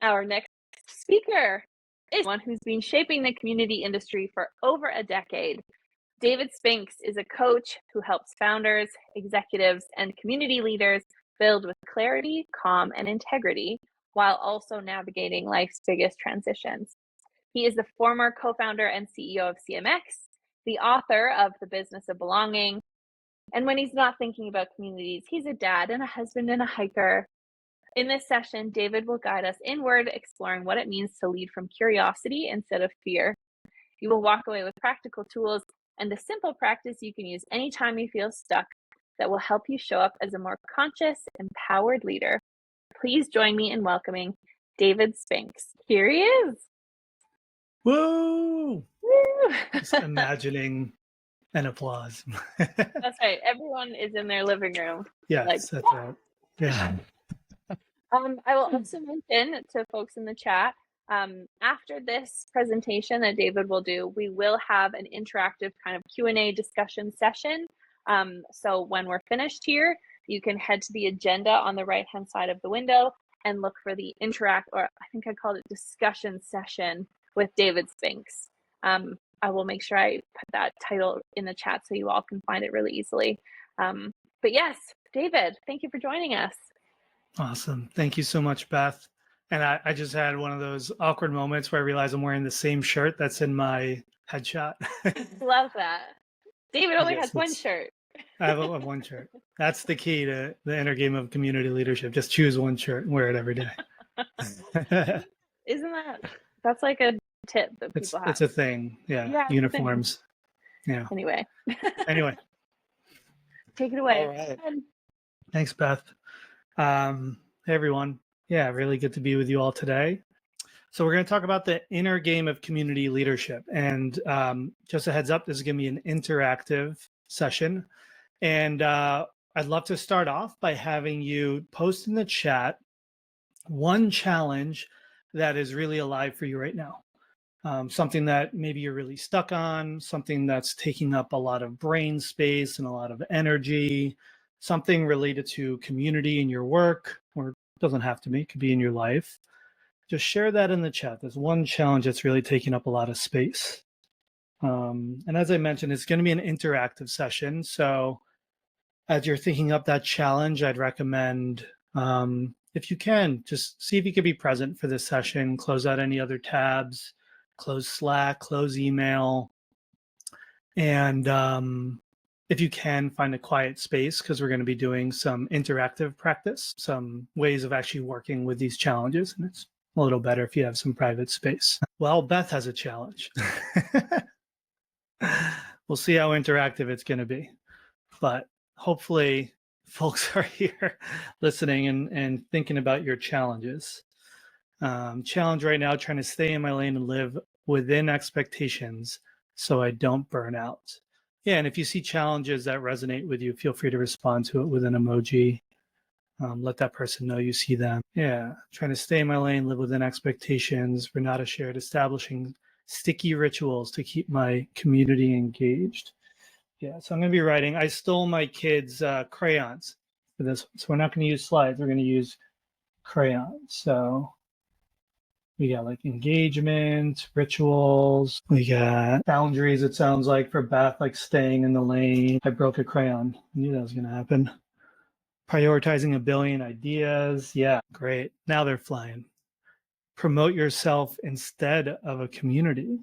Our next speaker is one who's been shaping the community industry for over a decade. David Spinks is a coach who helps founders, executives, and community leaders build with clarity, calm, and integrity while also navigating life's biggest transitions. He is the former co-founder and CEO of CMX, the author of The Business of Belonging, and when he's not thinking about communities, he's a dad and a husband and a hiker. In this session, David will guide us inward, exploring what it means to lead from curiosity instead of fear. You will walk away with practical tools and a simple practice you can use anytime you feel stuck that will help you show up as a more conscious, empowered leader. Please join me in welcoming David Spinks. Here he is. Woo! Woo! Just imagining an applause. That's right. Everyone is in their living room. Yes, Like, that's right. Yeah. I will also mention to folks in the chat, after this presentation that David will do, we will have an interactive kind of Q&A discussion session. So when we're finished here, you can head to the agenda on the right-hand side of the window and look for the or I think I called it discussion session with David Spinks. I will make sure I put that title in the chat so you all can find it really easily. But yes, David, thank you for joining us. Awesome. Thank you so much, Beth. And I just had one of those awkward moments where I realized I'm wearing the same shirt that's in my headshot. Love that. David only Yes, has one shirt. I have one shirt. That's the key to the inner game of community leadership. Just choose one shirt and wear it every day. Isn't that's like a tip that people have? It's a thing. Yeah. Uniforms. Yeah. Anyway. Take it away. All right. Thanks, Beth. Hey, everyone. Yeah, really good to be with you all today. So we're going to talk about the inner game of community leadership. And just a heads up, this is going to be an interactive session. And I'd love to start off by having you post in the chat one challenge that is really alive for you right now. Something that maybe you're really stuck on, something that's taking up a lot of brain space and a lot of energy, something related to community in your work, or it doesn't have to be, it could be in your life. Just share that in the chat. There's one challenge that's really taking up a lot of space. And as I mentioned, it's going to be an interactive session. So as you're thinking up that challenge, I'd recommend, if you can, just see if you could be present for this session, close out any other tabs, close Slack, close email, and if you can, find a quiet space, because we're going to be doing some interactive practice, some ways of actually working with these challenges, and it's a little better if you have some private space. Well, Beth has a challenge. We'll see how interactive it's going to be, but hopefully folks are here listening and thinking about your challenges. Challenge right now, trying to stay in my lane and live within expectations so I don't burn out. Yeah, and if you see challenges that resonate with you, feel free to respond to it with an emoji. Let that person know you see them. Yeah, trying to stay in my lane, live within expectations. Renata shared establishing sticky rituals to keep my community engaged. Yeah, so I'm going to be writing. I stole my kids' crayons for this one. So we're not going to use slides. We're going to use crayons. So we got like engagement, rituals. We got boundaries, it sounds like, for Beth, like staying in the lane. I broke a crayon. I knew that was going to happen. Prioritizing a billion ideas. Yeah, great. Now they're flying. Promote yourself instead of a community.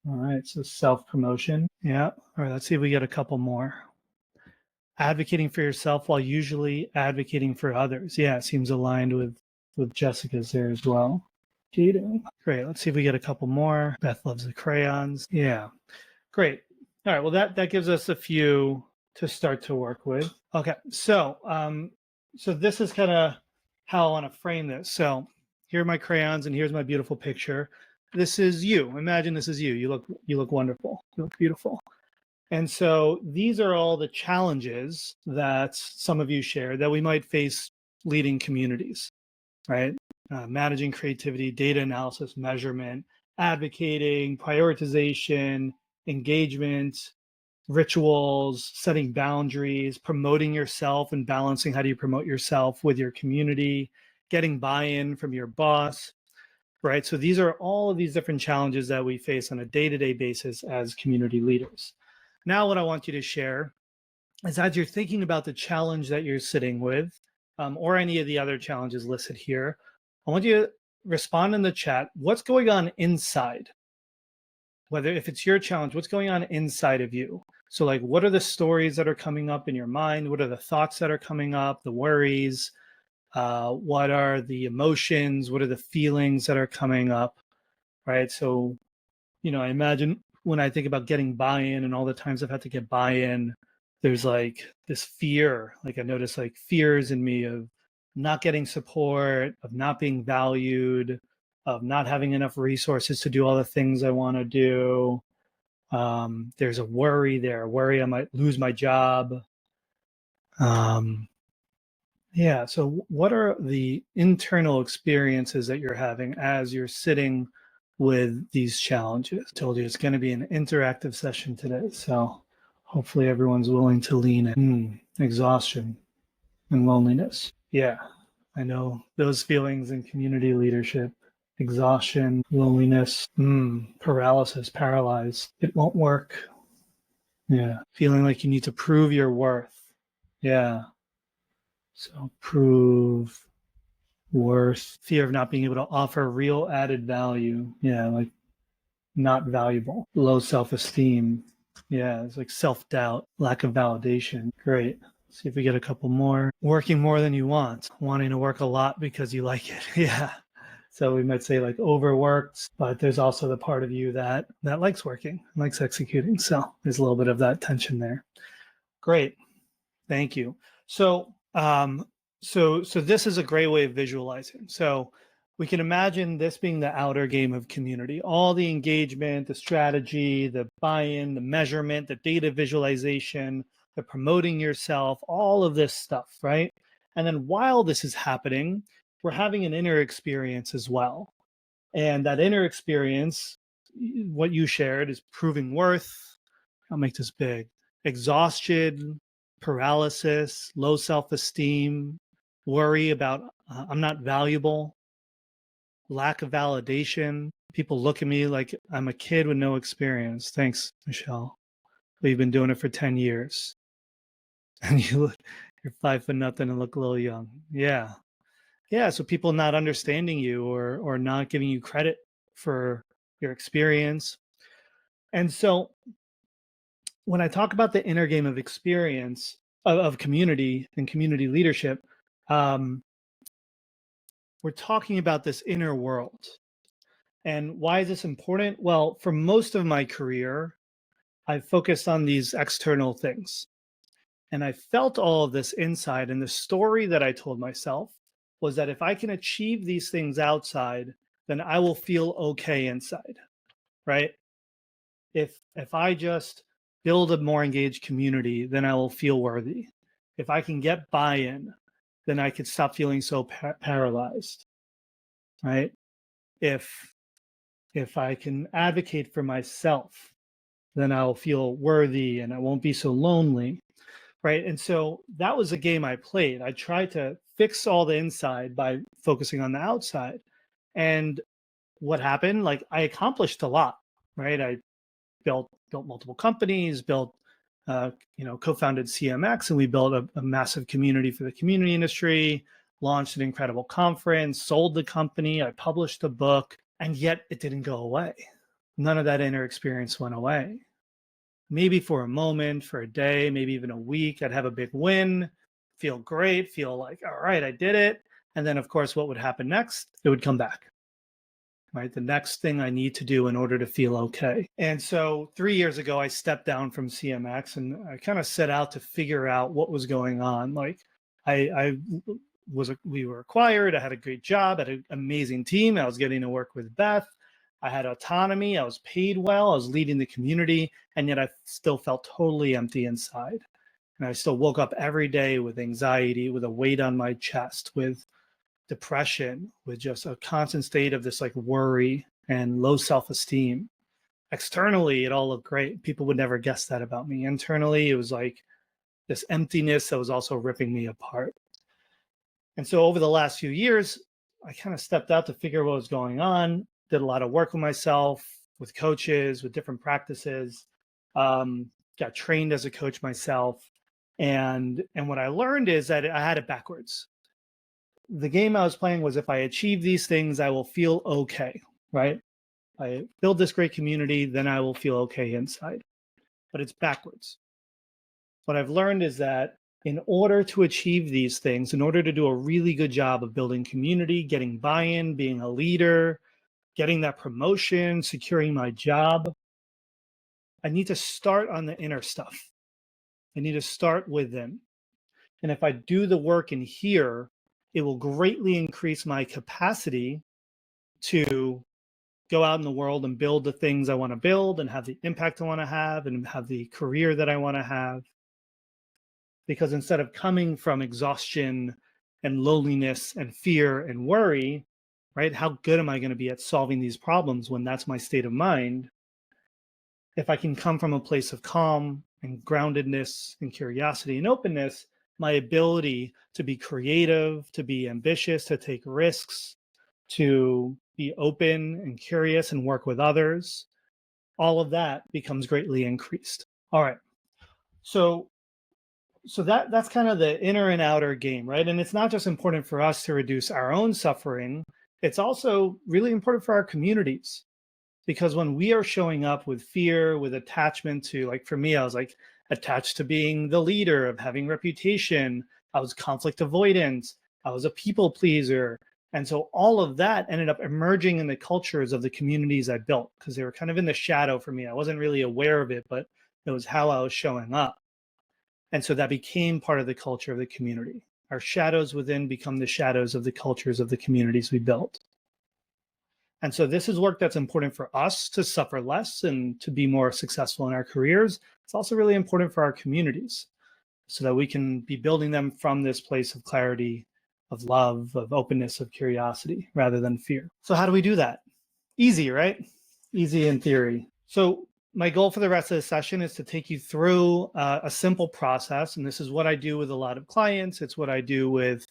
All right, so self-promotion. Yeah, all right, let's see if we get a couple more. Advocating for yourself while usually advocating for others. Yeah, it seems aligned with Jessica's there as well. Cheating. Great, let's see if we get a couple more. Beth loves the crayons. Yeah, great. All right, well, that gives us a few to start to work with. Okay, so so this is kind of how I want to frame this. So here are my crayons, and here's my beautiful picture. This is you. Imagine this is you. You look wonderful. You look beautiful. And so these are all the challenges that some of you share that we might face leading communities, right? Managing creativity, data analysis, measurement, advocating, prioritization, engagement, rituals, setting boundaries, promoting yourself and balancing how do you promote yourself with your community, getting buy-in from your boss, right? So these are all of these different challenges that we face on a day-to-day basis as community leaders. Now, what I want you to share is, as you're thinking about the challenge that you're sitting with, or any of the other challenges listed here, I want you to respond in the chat. What's going on inside? Whether if it's your challenge, what's going on inside of you? So like, what are the stories that are coming up in your mind? What are the thoughts that are coming up, the worries? What are the emotions? What are the feelings that are coming up, right? So, I imagine when I think about getting buy-in and all the times I've had to get buy-in, there's like this fear. Like I notice like fears in me of not getting support, of not being valued, of not having enough resources to do all the things I want to do. There's a worry there, worry I might lose my job. Yeah, so what are the internal experiences that you're having as you're sitting with these challenges? I told you it's going to be an interactive session today, so hopefully everyone's willing to lean in. Exhaustion and loneliness. Yeah, I know those feelings in community leadership. Exhaustion, loneliness, paralysis, paralyzed. It won't work. Yeah, feeling like you need to prove your worth. Yeah, so prove worth, fear of not being able to offer real added value. Yeah, like not valuable, low self-esteem. Yeah, it's like self-doubt, lack of validation. Great. See if we get a couple more. Working more than you want, wanting to work a lot because you like it. Yeah. So we might say like overworked, but there's also the part of you that likes working, likes executing. So there's a little bit of that tension there. Great. Thank you. So so this is a great way of visualizing. So we can imagine this being the outer game of community, all the engagement, the strategy, the buy-in, the measurement, the data visualization, the promoting yourself, all of this stuff, right? And then while this is happening, we're having an inner experience as well. And that inner experience, what you shared, is proving worth. I'll make this big. Exhaustion, paralysis, low self-esteem, worry about I'm not valuable, lack of validation. People look at me like I'm a kid with no experience. Thanks, Michelle. We've been doing it for 10 years. And you're 5'0" and look a little young. Yeah. Yeah. So people not understanding you or not giving you credit for your experience. And so when I talk about the inner game of experience of community and community leadership, we're talking about this inner world. And why is this important? Well, for most of my career, I've focused on these external things. And I felt all of this inside. And the story that I told myself was that if I can achieve these things outside, then I will feel okay inside, right? If I just build a more engaged community, then I will feel worthy. If I can get buy-in, then I could stop feeling so paralyzed, right? If I can advocate for myself, then I'll feel worthy and I won't be so lonely, right? And so that was a game I played. I tried to fix all the inside by focusing on the outside. And what happened? Like I accomplished a lot, right? I built multiple companies, built co-founded CMX, and we built a massive community for the community industry, launched an incredible conference, sold the company, I published a book, and yet it didn't go away. None of that inner experience went away. Maybe for a moment, for a day, maybe even a week, I'd have a big win, feel great, feel like, all right, I did it. And then, of course, what would happen next? It would come back. Right? The next thing I need to do in order to feel okay. And so 3 years ago, I stepped down from CMX and I kind of set out to figure out what was going on. Like we were acquired. I had a great job, had an amazing team. I was getting to work with Beth. I had autonomy. I was paid well. I was leading the community. And yet I still felt totally empty inside. And I still woke up every day with anxiety, with a weight on my chest, with depression, with just a constant state of this like worry and low self-esteem. Externally, it all looked great. People would never guess that about me. Internally, it was like this emptiness that was also ripping me apart. And so over the last few years, I kind of stepped out to figure what was going on, did a lot of work with myself, with coaches, with different practices, got trained as a coach myself. And what I learned is that I had it backwards. The game I was playing was, if I achieve these things, I will feel okay, right? If I build this great community, then I will feel okay inside. But it's backwards. What I've learned is that in order to achieve these things, in order to do a really good job of building community, getting buy-in, being a leader, getting that promotion, securing my job, I need to start on the inner stuff. I need to start within. And if I do the work in here, it will greatly increase my capacity to go out in the world and build the things I want to build and have the impact I want to have and have the career that I want to have. Because instead of coming from exhaustion and loneliness and fear and worry, right? How good am I going to be at solving these problems when that's my state of mind? If I can come from a place of calm and groundedness and curiosity and openness, my ability to be creative, to be ambitious, to take risks, to be open and curious and work with others, all of that becomes greatly increased. All right. So that's kind of the inner and outer game, right? And it's not just important for us to reduce our own suffering, it's also really important for our communities. Because when we are showing up with fear, with attachment to, like for me, I was like attached to being the leader, of having reputation. I was conflict avoidant. I was a people pleaser. And so all of that ended up emerging in the cultures of the communities I built, because they were kind of in the shadow for me. I wasn't really aware of it, but it was how I was showing up. And so that became part of the culture of the community. Our shadows within become the shadows of the cultures of the communities we built. And so this is work that's important for us to suffer less and to be more successful in our careers. It's also really important for our communities so that we can be building them from this place of clarity, of love, of openness, of curiosity, rather than fear. So how do we do that? Easy, right? Easy in theory. So my goal for the rest of the session is to take you through a simple process. And this is what I do with a lot of clients. It's what I do with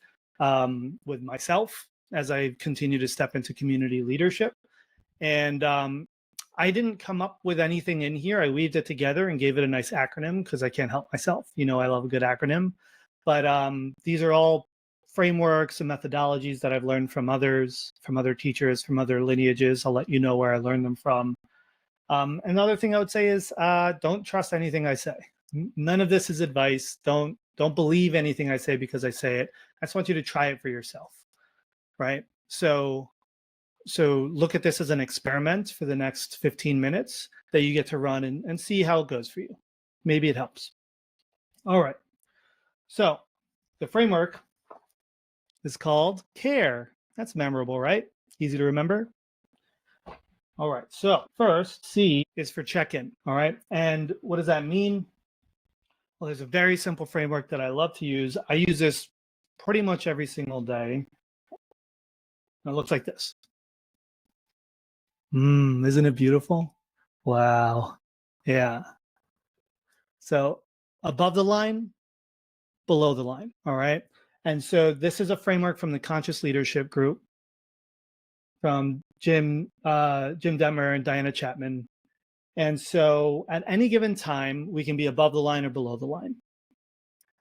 myself as I continue to step into community leadership. And I didn't come up with anything in here. I weaved it together and gave it a nice acronym because I can't help myself. You know, I love a good acronym. But these are all frameworks and methodologies that I've learned from others, from other teachers, from other lineages. I'll let you know where I learned them from. Another thing I would say is don't trust anything I say. None of this is advice. Don't believe anything I say because I say it. I just want you to try it for yourself. Right? So look at this as an experiment for the next 15 minutes that you get to run and see how it goes for you. Maybe it helps. All right. So the framework is called CARE. That's memorable, right? Easy to remember. All right. So first, C is for check-in. All right. And what does that mean? Well, there's a very simple framework that I love to use. I use this pretty much every single day. It looks like this. Isn't it beautiful? Wow. Yeah. So above the line, below the line. All right. And so this is a framework from the Conscious Leadership Group from Jim Detmer and Diana Chapman. And so at any given time, we can be above the line or below the line.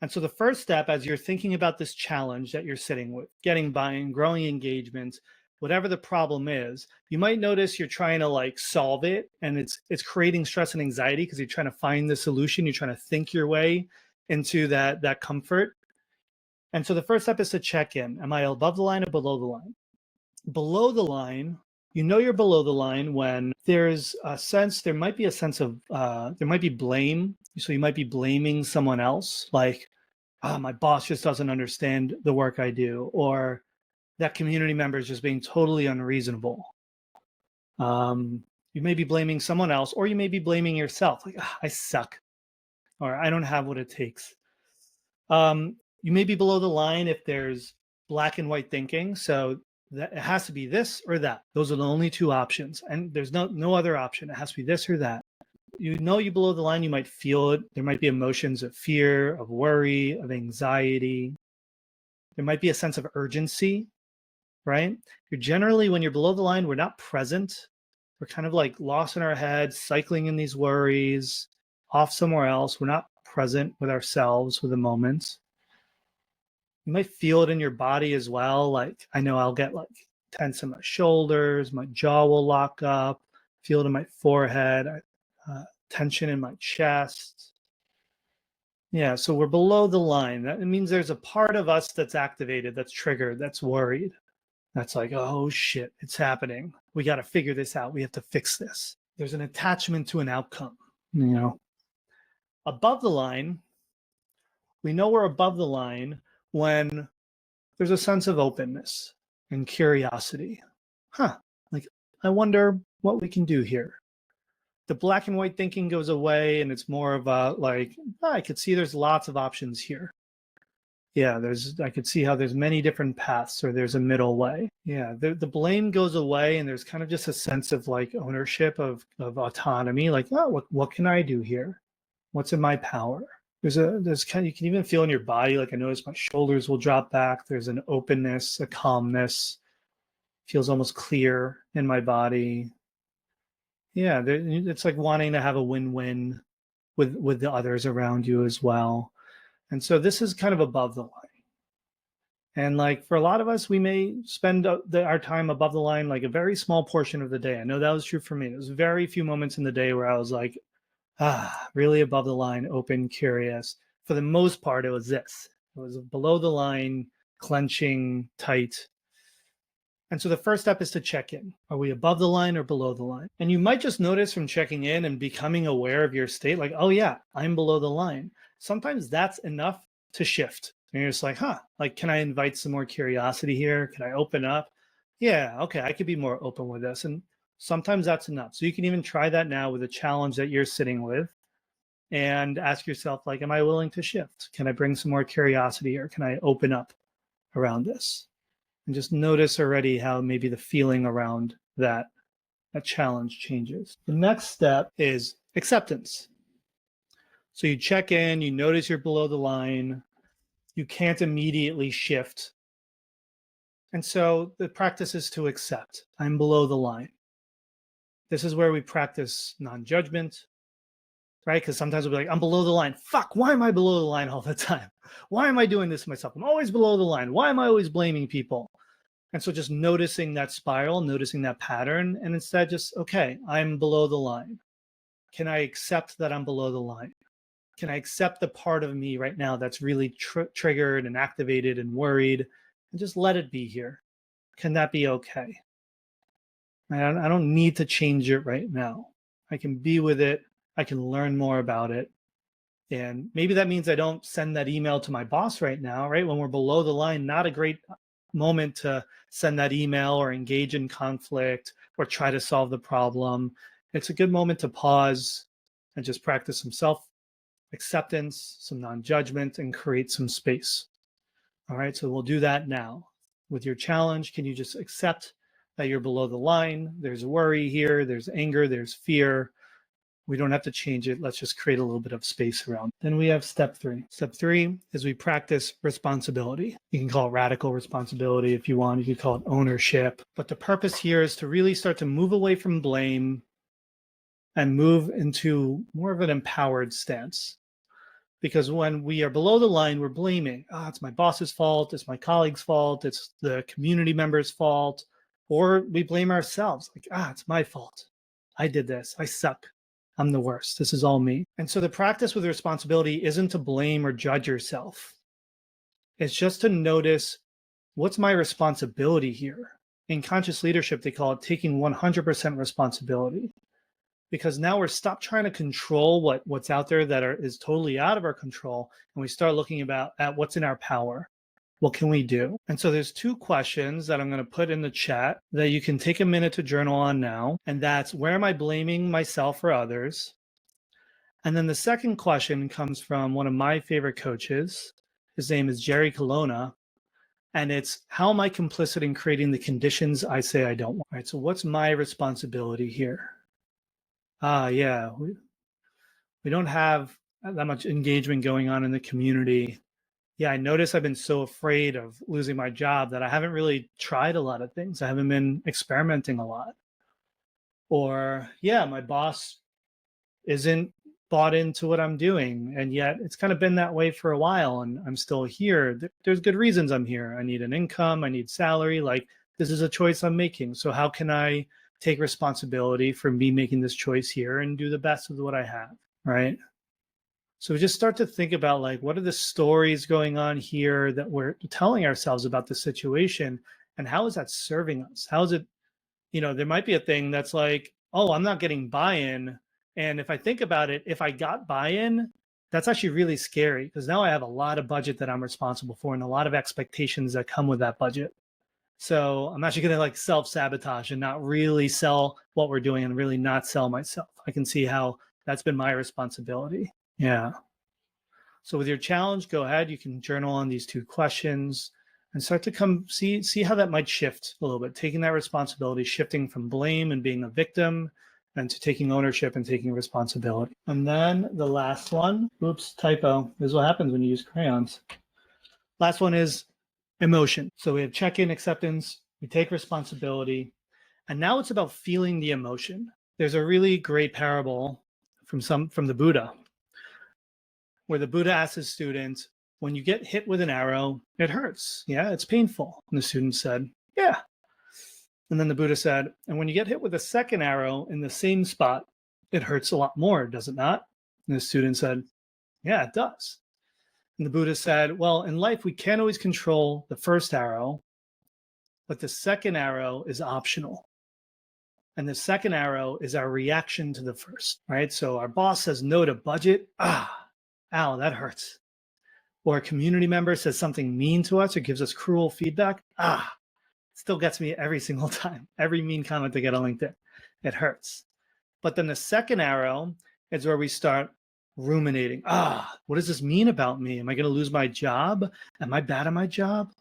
And so the first step, as you're thinking about this challenge that you're sitting with, getting buy-in, growing engagement, whatever the problem is, you might notice you're trying to like solve it, and it's creating stress and anxiety because you're trying to find the solution. You're trying to think your way into that comfort. And so the first step is to check in. Am I above the line or below the line? Below the line, you know you're below the line when there's a sense, there might be a sense of, there might be blame. So you might be blaming someone else, like, my boss just doesn't understand the work I do, or that community member is just being totally unreasonable. You may be blaming someone else, or you may be blaming yourself, like, I suck, or I don't have what it takes. You may be below the line if there's black and white thinking. So that it has to be this or that. Those are the only two options. And there's no other option. It has to be this or that. You know you below the line, you might feel it. There might be emotions of fear, of worry, of anxiety. There might be a sense of urgency, right? You're generally, when you're below the line, we're not present. We're kind of like lost in our heads, cycling in these worries, off somewhere else. We're not present with ourselves, with the moment. You might feel it in your body as well. Like, I know I'll get like tense in my shoulders, my jaw will lock up, feel it in my forehead, tension in my chest. Yeah, so we're below the line. That means there's a part of us that's activated, that's triggered, that's worried. That's like, oh shit, it's happening. We got to figure this out. We have to fix this. There's an attachment to an outcome, you know. Above the line, we know we're above the line when there's a sense of openness and curiosity. Like, I wonder what we can do here. The black and white thinking goes away, and it's more of a like, I could see there's lots of options here. Yeah, I could see how there's many different paths, or there's a middle way. Yeah, the blame goes away, and there's kind of just a sense of like ownership of autonomy. Like, oh, what can I do here? What's in my power? There's kind of, you can even feel in your body. Like, I notice my shoulders will drop back. There's an openness, a calmness. Feels almost clear in my body. Yeah, it's like wanting to have a win-win with the others around you as well. And so this is kind of above the line. And like for a lot of us, we may spend our time above the line like a very small portion of the day. I know that was true for me. There was very few moments in the day where I was like, really above the line, open, curious. For the most part, it was this. It was below the line, clenching, tight. And so the first step is to check in. Are we above the line or below the line? And you might just notice from checking in and becoming aware of your state, like, oh yeah, I'm below the line. Sometimes that's enough to shift. And you're just like, like, can I invite some more curiosity here? Can I open up? Yeah, okay, I could be more open with this. And sometimes that's enough. So you can even try that now with a challenge that you're sitting with and ask yourself, like, am I willing to shift? Can I bring some more curiosity, or can I open up around this? And just notice already how maybe the feeling around that challenge changes. The next step is acceptance. So you check in, you notice you're below the line, you can't immediately shift. And so the practice is to accept. I'm below the line. This is where we practice non-judgment, right? Because sometimes we'll be like, I'm below the line. Fuck, why am I below the line all the time? Why am I doing this to myself? I'm always below the line. Why am I always blaming people? And so just noticing that spiral, noticing that pattern, and instead just, okay, I'm below the line. Can I accept that I'm below the line? Can I accept the part of me right now that's really triggered and activated and worried, and just let it be here? Can that be okay? I don't need to change it right now. I can be with it. I can learn more about it. And maybe that means I don't send that email to my boss right now, right? When we're below the line, not a great moment to send that email or engage in conflict or try to solve the problem. It's a good moment to pause and just practice some self-acceptance, some non-judgment, and create some space. All right, so we'll do that now. With your challenge, can you just accept that you're below the line? There's worry here, there's anger, there's fear. We don't have to change it. Let's just create a little bit of space around. Then we have step 3. Step 3 is we practice responsibility. You can call it radical responsibility if you want. You could call it ownership. But the purpose here is to really start to move away from blame and move into more of an empowered stance. Because when we are below the line, we're blaming. It's my boss's fault. It's my colleague's fault. It's the community member's fault. Or we blame ourselves. Like, it's my fault. I did this. I suck. I'm the worst. This is all me. And so the practice with responsibility isn't to blame or judge yourself. It's just to notice, what's my responsibility here? In conscious leadership, they call it taking 100% responsibility. Because now we're stopped trying to control what's out there that is totally out of our control, and we start looking at what's in our power. What can we do? And so there's 2 questions that I'm going to put in the chat that you can take a minute to journal on now. And that's, where am I blaming myself or others? And then the second question comes from one of my favorite coaches. His name is Jerry Colonna. And it's, how am I complicit in creating the conditions I say I don't want? All right, so what's my responsibility here? Yeah, we don't have that much engagement going on in the community. yeah, I notice I've been so afraid of losing my job that I haven't really tried a lot of things. I haven't been experimenting a lot. Or, yeah, my boss isn't bought into what I'm doing. And yet it's kind of been that way for a while and I'm still here. There's good reasons I'm here. I need an income, I need salary. Like, this is a choice I'm making. So, how can I take responsibility for me making this choice here and do the best with what I have? Right. So we just start to think about, like, what are the stories going on here that we're telling ourselves about the situation, and how is that serving us? How is it, there might be a thing that's like, oh, I'm not getting buy-in. And if I think about it, if I got buy-in, that's actually really scary because now I have a lot of budget that I'm responsible for and a lot of expectations that come with that budget. So I'm actually going to, like, self-sabotage and not really sell what we're doing and really not sell myself. I can see how that's been my responsibility. Yeah. So with your challenge, go ahead. You can journal on these 2 questions and start to see how that might shift a little bit, taking that responsibility, shifting from blame and being a victim and to taking ownership and taking responsibility. And then the last one, oops, typo. This is what happens when you use crayons. Last one is emotion. So we have check-in, acceptance, we take responsibility, and now it's about feeling the emotion. There's a really great parable from the Buddha, where the Buddha asked his student, when you get hit with an arrow, it hurts. Yeah, it's painful. And the student said, yeah. And then the Buddha said, and when you get hit with a second arrow in the same spot, it hurts a lot more, does it not? And the student said, yeah, it does. And the Buddha said, well, in life, we can't always control the first arrow, but the second arrow is optional. And the second arrow is our reaction to the first, right? So our boss says no to budget. Ow, that hurts. Or a community member says something mean to us or gives us cruel feedback. It still gets me every single time. Every mean comment I get on LinkedIn, it hurts. But then the second arrow is where we start ruminating. What does this mean about me? Am I going to lose my job? Am I bad at my job?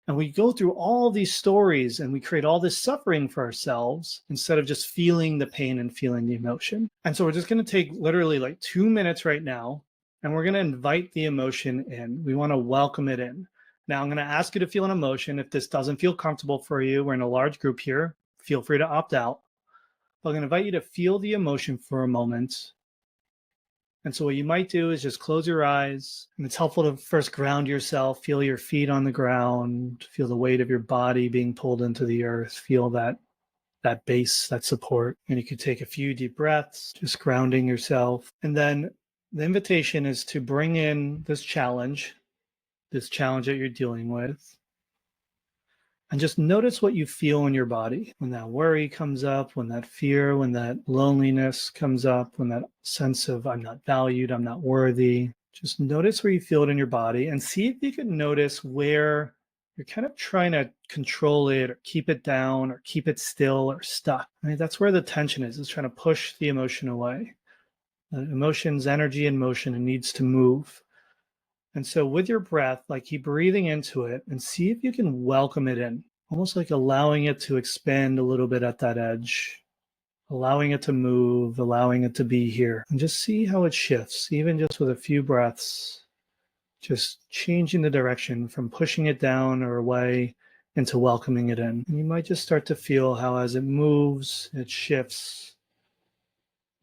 And we go through all these stories and we create all this suffering for ourselves instead of just feeling the pain and feeling the emotion. And so we're just going to take literally like 2 minutes right now, and we're going to invite the emotion in. We want to welcome it in. Now I'm going to ask you to feel an emotion. If this doesn't feel comfortable for you, we're in a large group here, feel free to opt out. But I'm going to invite you to feel the emotion for a moment. And so what you might do is just close your eyes. And it's helpful to first ground yourself, feel your feet on the ground, feel the weight of your body being pulled into the earth, feel that base, that support. And you could take a few deep breaths, just grounding yourself. And then the invitation is to bring in this challenge that you're dealing with. And just notice what you feel in your body when that worry comes up, when that fear, when that loneliness comes up, when that sense of I'm not valued, I'm not worthy. Just notice where you feel it in your body and see if you can notice where you're kind of trying to control it or keep it down or keep it still or stuck. Right? That's where the tension is trying to push the emotion away. Emotion's energy in motion and needs to move. And so with your breath, like, keep breathing into it and see if you can welcome it in, almost like allowing it to expand a little bit at that edge, allowing it to move, allowing it to be here, and just see how it shifts, even just with a few breaths, just changing the direction from pushing it down or away into welcoming it in. And you might just start to feel how as it moves, it shifts.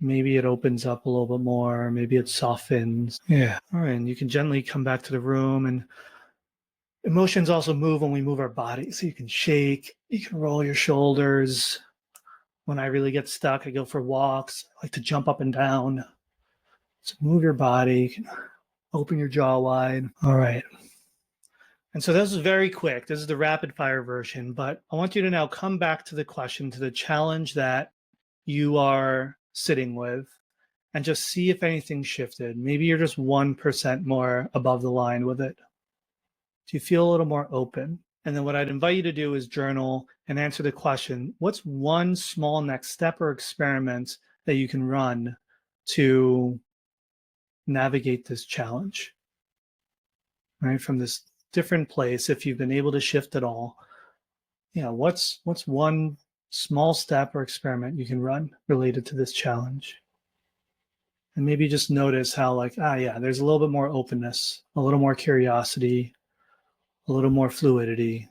Maybe it opens up a little bit more. Maybe it softens. Yeah. All right. And you can gently come back to the room. And emotions also move when we move our body. So you can shake, you can roll your shoulders. When I really get stuck, I go for walks. I like to jump up and down. So move your body. You can open your jaw wide. All right. And so this is very quick. This is the rapid fire version. But I want you to now come back to the question, to the challenge that you are sitting with, and just see if anything shifted. Maybe you're just 1% more above the line with it. Do you feel a little more open? And then what I'd invite you to do is journal and answer the question, what's one small next step or experiment that you can run to navigate this challenge, right? From this different place, if you've been able to shift at all, what's one small step or experiment you can run related to this challenge? And maybe just notice how like, yeah, there's a little bit more openness, a little more curiosity, a little more fluidity,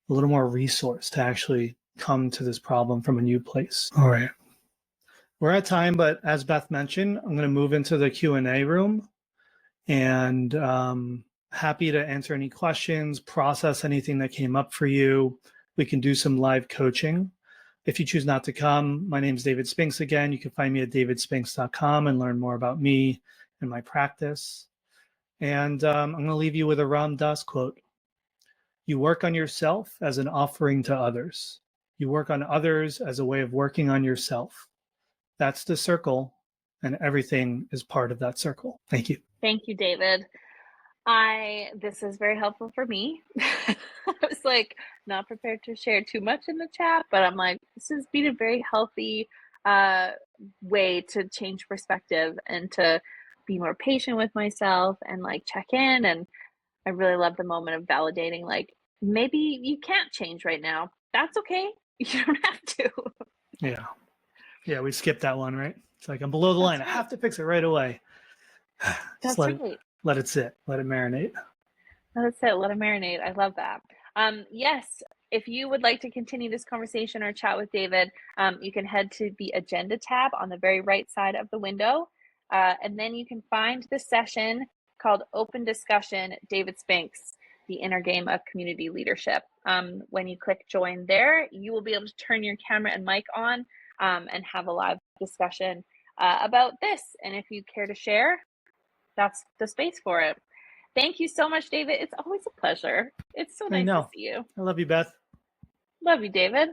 a little more resource to actually come to this problem from a new place. All right. We're at time, but as Beth mentioned, I'm going to move into the Q&A room, and happy to answer any questions, process anything that came up for you. We can do some live coaching. If you choose not to come, my name is David Spinks again. You can find me at davidspinks.com and learn more about me and my practice. And I'm going to leave you with a Ram Dass quote. You work on yourself as an offering to others. You work on others as a way of working on yourself. That's the circle, and everything is part of that circle. Thank you. Thank you, David. This is very helpful for me. I was like not prepared to share too much in the chat, but I'm like, this has been a very healthy way to change perspective and to be more patient with myself and like check in. And I really love the moment of validating, like, maybe you can't change right now. That's okay. You don't have to. Yeah, we skipped that one, right? It's like, I'm below the line. Right. I have to fix it right away. That's right. Let it sit. Let it marinate. That's it. Let it marinate. I love that. Yes, if you would like to continue this conversation or chat with David, you can head to the agenda tab on the very right side of the window. And then you can find the session called Open Discussion, David Spinks, the inner game of community leadership. When you click join there, you will be able to turn your camera and mic on and have a live discussion about this. And if you care to share, that's the space for it. Thank you so much, David. It's always a pleasure. It's so nice to see you. I love you, Beth. Love you, David.